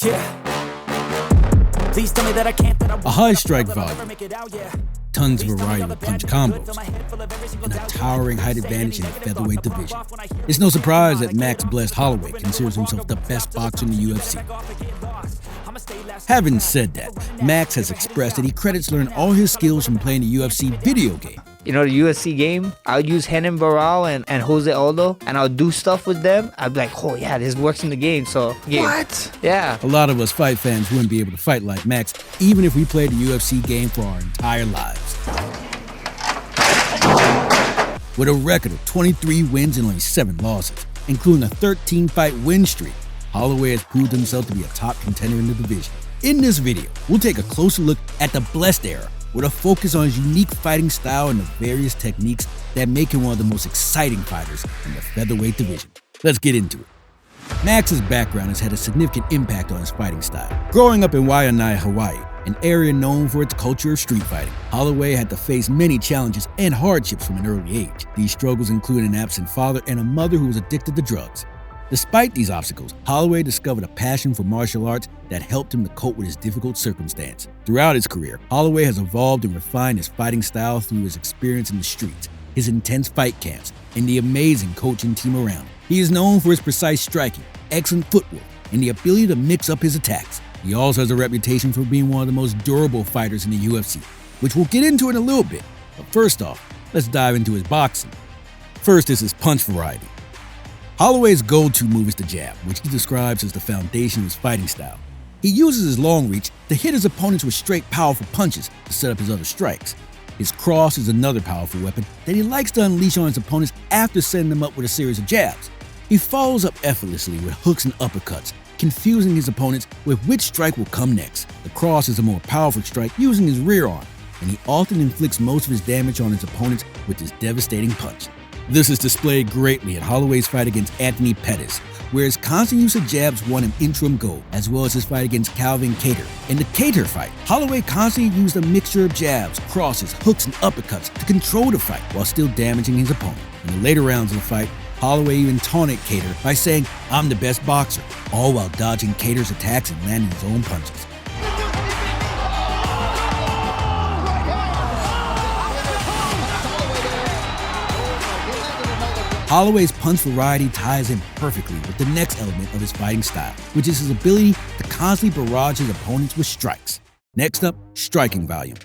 Yeah. Please tell me that I can't, that I won't. A high strike volume, Never make it out, yeah. tons of variety of punch combos, and a towering height advantage in the featherweight division. It's no surprise that Max Blessed Holloway considers himself the best boxer in the UFC. Having said that, Max has expressed that he credits learning all his skills from playing the UFC video game. You know, the UFC game, I'll use Renan Barral and Jose Aldo, and I'll do stuff with them. I'd be like, oh yeah, this works in the game, so... Game. What? Yeah. A lot of us fight fans wouldn't be able to fight like Max, even if we played the UFC game for our entire lives. With a record of 23 wins and only 7 losses, including a 13-fight win streak, Holloway has proved himself to be a top contender in the division. In this video, we'll take a closer look at the Blessed era, with a focus on his unique fighting style and the various techniques that make him one of the most exciting fighters in the featherweight division. Let's get into it. Max's background has had a significant impact on his fighting style. Growing up in Waianae, Hawaii, an area known for its culture of street fighting, Holloway had to face many challenges and hardships from an early age. These struggles include an absent father and a mother who was addicted to drugs. Despite these obstacles, Holloway discovered a passion for martial arts that helped him to cope with his difficult circumstance. Throughout his career, Holloway has evolved and refined his fighting style through his experience in the streets, his intense fight camps, and the amazing coaching team around him. He is known for his precise striking, excellent footwork, and the ability to mix up his attacks. He also has a reputation for being one of the most durable fighters in the UFC, which we'll get into in a little bit. But first off, let's dive into his boxing. First is his punch variety. Holloway's go-to move is the jab, which he describes as the foundation of his fighting style. He uses his long reach to hit his opponents with straight, powerful punches to set up his other strikes. His cross is another powerful weapon that he likes to unleash on his opponents after setting them up with a series of jabs. He follows up effortlessly with hooks and uppercuts, confusing his opponents with which strike will come next. The cross is a more powerful strike using his rear arm, and he often inflicts most of his damage on his opponents with this devastating punch. This is displayed greatly in Holloway's fight against Anthony Pettis, where his constant use of jabs won him interim gold, as well as his fight against Calvin Kattar. In the Kattar fight, Holloway constantly used a mixture of jabs, crosses, hooks, and uppercuts to control the fight while still damaging his opponent. In the later rounds of the fight, Holloway even taunted Kattar by saying, "I'm the best boxer," all while dodging Kattar's attacks and landing his own punches. Holloway's punch variety ties in perfectly with the next element of his fighting style, which is his ability to constantly barrage his opponents with strikes. Next up, striking volume.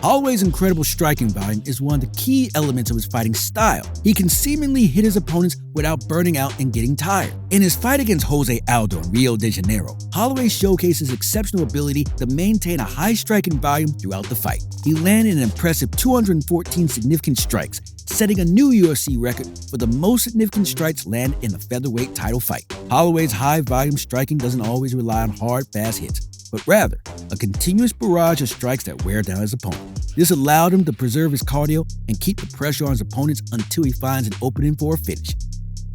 Holloway's incredible striking volume is one of the key elements of his fighting style. He can seemingly hit his opponents without burning out and getting tired. In his fight against Jose Aldo in Rio de Janeiro, Holloway showcases exceptional ability to maintain a high striking volume throughout the fight. He landed an impressive 214 significant strikes, setting a new UFC record for the most significant strikes landed in a featherweight title fight. Holloway's high-volume striking doesn't always rely on hard, fast hits, but rather a continuous barrage of strikes that wear down his opponent. This allowed him to preserve his cardio and keep the pressure on his opponents until he finds an opening for a finish.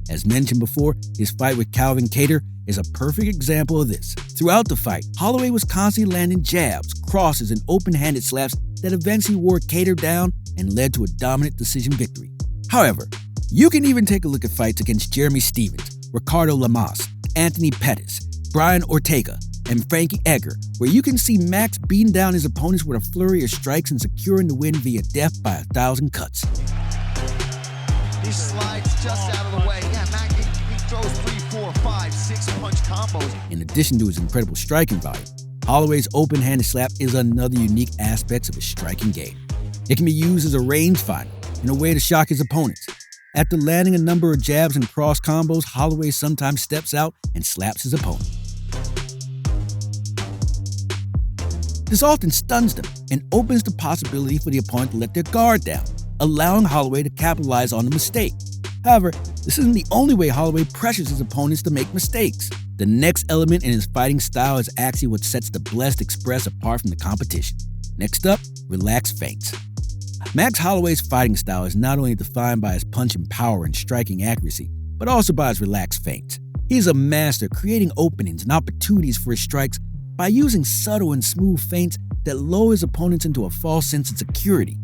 As mentioned before, his fight with Calvin Kattar is a perfect example of this. Throughout the fight, Holloway was constantly landing jabs, crosses, and open-handed slaps that eventually wore Kattar down and led to a dominant decision victory. However, you can even take a look at fights against Jeremy Stephens, Ricardo Lamas, Anthony Pettis, Brian Ortega, and Frankie Edgar, where you can see Max beating down his opponents with a flurry of strikes and securing the win via death by 1,000 cuts. He slides just out of the way. Yeah, Max, he throws 3, 4, 5, 6 punch combos. In addition to his incredible striking volume, Holloway's open-handed slap is another unique aspect of his striking game. It can be used as a rangefinder and a way to shock his opponents. After landing a number of jabs and cross combos, Holloway sometimes steps out and slaps his opponent. This often stuns them and opens the possibility for the opponent to let their guard down, allowing Holloway to capitalize on the mistake. However, this isn't the only way Holloway pressures his opponents to make mistakes. The next element in his fighting style is actually what sets the Blessed Express apart from the competition. Next up, relaxed feints. Max Holloway's fighting style is not only defined by his punching power and striking accuracy, but also by his relaxed feints. He is a master creating openings and opportunities for his strikes by using subtle and smooth feints that lull his opponents into a false sense of security.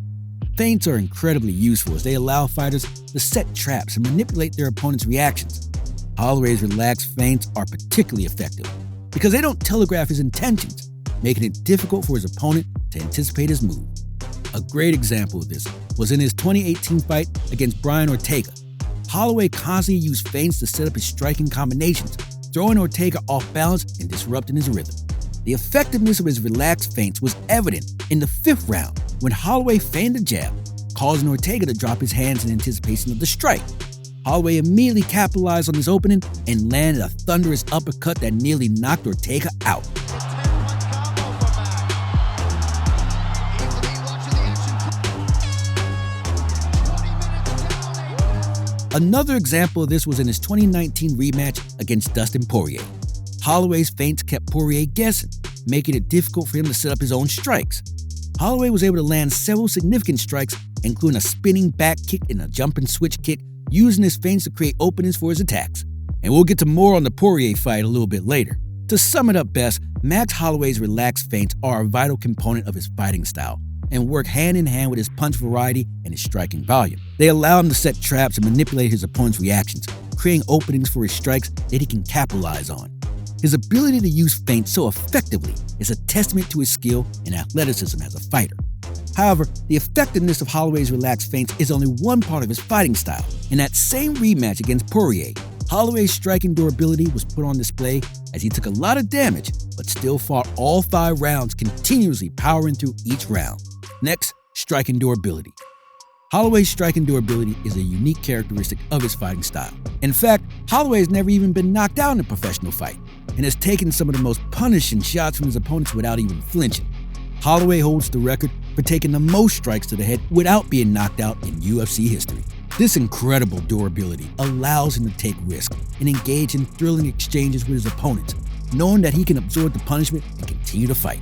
Feints are incredibly useful as they allow fighters to set traps and manipulate their opponents' reactions. Holloway's relaxed feints are particularly effective. because they don't telegraph his intentions, making it difficult for his opponent to anticipate his move. A great example of this was in his 2018 fight against Brian Ortega. Holloway constantly used feints to set up his striking combinations, throwing Ortega off balance and disrupting his rhythm. The effectiveness of his relaxed feints was evident in the 5th round when Holloway feigned a jab, causing Ortega to drop his hands in anticipation of the strike. Holloway immediately capitalized on this opening and landed a thunderous uppercut that nearly knocked Ortega out. Another example of this was in his 2019 rematch against Dustin Poirier. Holloway's feints kept Poirier guessing, making it difficult for him to set up his own strikes. Holloway was able to land several significant strikes, including a spinning back kick and a jumping switch kick, using his feints to create openings for his attacks. And we'll get to more on the Poirier fight a little bit later. To sum it up best, Max Holloway's relaxed feints are a vital component of his fighting style and work hand in hand with his punch variety and his striking volume. They allow him to set traps and manipulate his opponent's reactions, creating openings for his strikes that he can capitalize on. His ability to use feints so effectively is a testament to his skill and athleticism as a fighter. However, the effectiveness of Holloway's relaxed feints is only one part of his fighting style. In that same rematch against Poirier, Holloway's striking durability was put on display as he took a lot of damage, but still fought all 5 rounds, continuously powering through each round. Next, striking durability. Holloway's striking durability is a unique characteristic of his fighting style. In fact, Holloway has never even been knocked out in a professional fight and has taken some of the most punishing shots from his opponents without even flinching. Holloway holds the record for taking the most strikes to the head without being knocked out in UFC history. This incredible durability allows him to take risks and engage in thrilling exchanges with his opponents, knowing that he can absorb the punishment and continue to fight.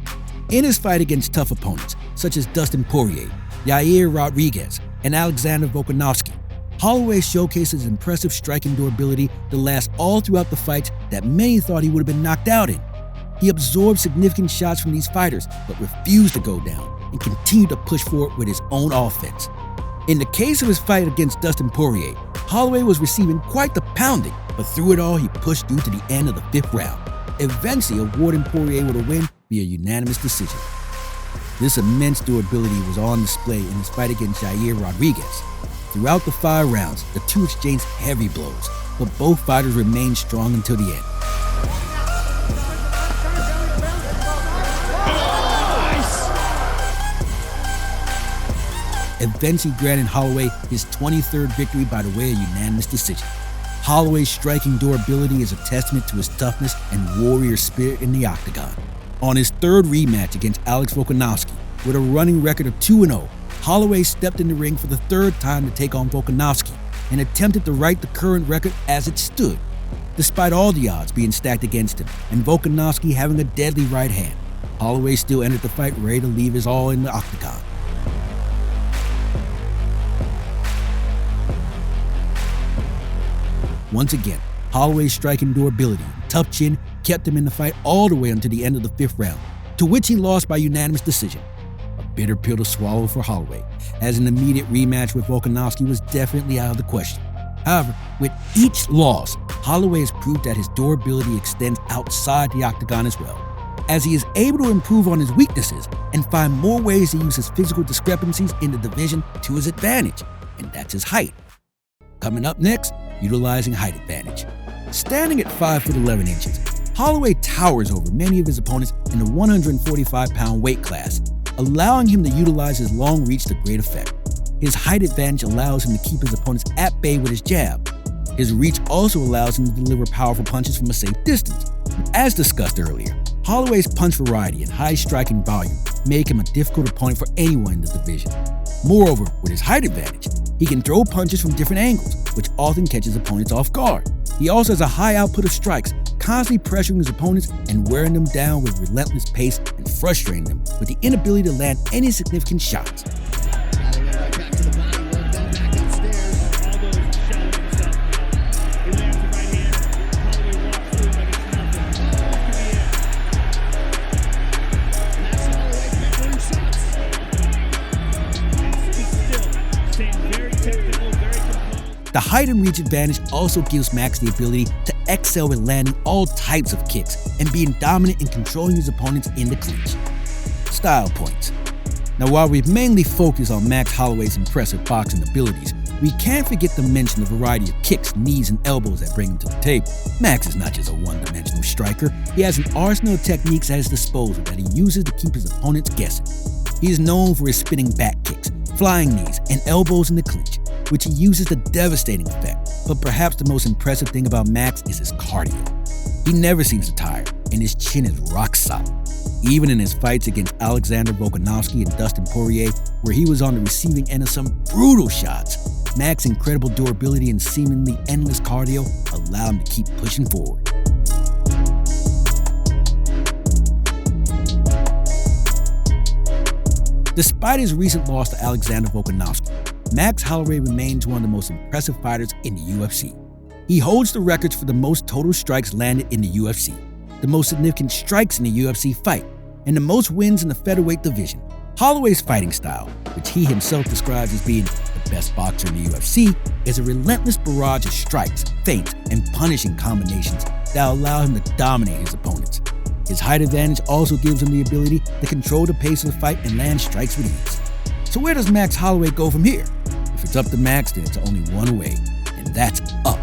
In his fight against tough opponents, such as Dustin Poirier, Yair Rodriguez, and Alexander Volkanovski, Holloway showcases impressive striking durability that lasts all throughout the fights that many thought he would have been knocked out in. He absorbed significant shots from these fighters, but refused to go down and continued to push forward with his own offense. In the case of his fight against Dustin Poirier, Holloway was receiving quite the pounding, but through it all, he pushed through to the end of the 5th round, eventually awarding Poirier with a win via unanimous decision. This immense durability was on display in his fight against Yair Rodriguez. Throughout the 5 rounds, the two exchanged heavy blows, but both fighters remained strong until the end. Eventually granting Holloway his 23rd victory by the way of unanimous decision. Holloway's striking durability is a testament to his toughness and warrior spirit in the octagon. On his 3rd rematch against Alex Volkanovski, with a running record of 2-0, Holloway stepped in the ring for the 3rd time to take on Volkanovski and attempted to right the current record as it stood. Despite all the odds being stacked against him and Volkanovski having a deadly right hand, Holloway still entered the fight ready to leave his all in the octagon. Once again, Holloway's striking durability and tough chin kept him in the fight all the way until the end of the 5th round, to which he lost by unanimous decision. A bitter pill to swallow for Holloway, as an immediate rematch with Volkanovski was definitely out of the question. However, with each loss, Holloway has proved that his durability extends outside the octagon as well, as he is able to improve on his weaknesses and find more ways to use his physical discrepancies in the division to his advantage, and that's his height. Coming up next, utilizing height advantage. Standing at 5'11", Holloway towers over many of his opponents in the 145-pound weight class, allowing him to utilize his long reach to great effect. His height advantage allows him to keep his opponents at bay with his jab. His reach also allows him to deliver powerful punches from a safe distance. As discussed earlier, Holloway's punch variety and high striking volume make him a difficult opponent for anyone in the division. Moreover, with his height advantage, he can throw punches from different angles, which often catches opponents off guard. He also has a high output of strikes, constantly pressuring his opponents and wearing them down with relentless pace and frustrating them with the inability to land any significant shots. The height height and reach advantage also gives Max the ability to excel in landing all types of kicks and being dominant in controlling his opponents in the clinch. Style points. Now, while we've mainly focused on Max Holloway's impressive boxing abilities, we can't forget to mention the variety of kicks, knees, and elbows that bring him to the table. Max is not just a one-dimensional striker. He has an arsenal of techniques at his disposal that he uses to keep his opponents guessing. He is known for his spinning back kicks, flying knees, and elbows in the clinch, which he uses to devastating effect. But perhaps the most impressive thing about Max is his cardio. He never seems to tire, and his chin is rock solid. Even in his fights against Alexander Volkanovski and Dustin Poirier, where he was on the receiving end of some brutal shots, Max's incredible durability and seemingly endless cardio allowed him to keep pushing forward. Despite his recent loss to Alexander Volkanovski, Max Holloway remains one of the most impressive fighters in the UFC. He holds the records for the most total strikes landed in the UFC, the most significant strikes in a UFC fight, and the most wins in the featherweight division. Holloway's fighting style, which he himself describes as being the best boxer in the UFC, is a relentless barrage of strikes, feints, and punishing combinations that allow him to dominate his opponents. His height advantage also gives him the ability to control the pace of the fight and land strikes with ease. So where does Max Holloway go from here? If it's up to Max, then it's only one way, and that's up.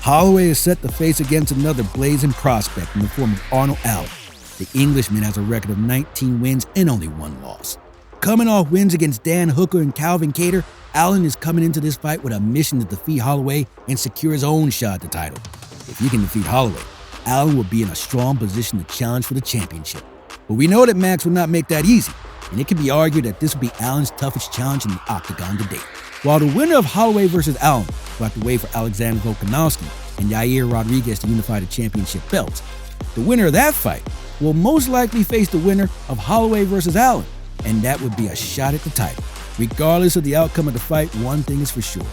Holloway is set to face against another blazing prospect in the form of Arnold Allen. The Englishman has a record of 19 wins and only 1 loss. Coming off wins against Dan Hooker and Calvin Kattar, Allen is coming into this fight with a mission to defeat Holloway and secure his own shot at the title. If he can defeat Holloway, Allen will be in a strong position to challenge for the championship. But we know that Max will not make that easy, and it can be argued that this will be Allen's toughest challenge in the octagon to date. While the winner of Holloway versus Allen will have to wait for Alexander Volkanovski and Yair Rodriguez to unify the championship belts, the winner of that fight will most likely face the winner of Holloway versus Allen, and that would be a shot at the title. Regardless of the outcome of the fight, one thing is for sure: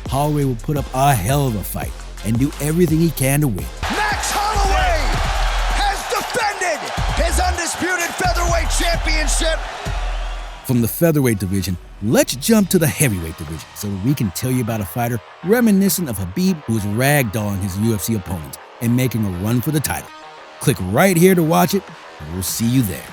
Holloway will put up a hell of a fight and do everything he can to win. Max Holloway has defended his undisputed featherweight championship. From the featherweight division, let's jump to the heavyweight division so that we can tell you about a fighter reminiscent of Khabib who is ragdolling his UFC opponents and making a run for the title. Click right here to watch it, and we'll see you there.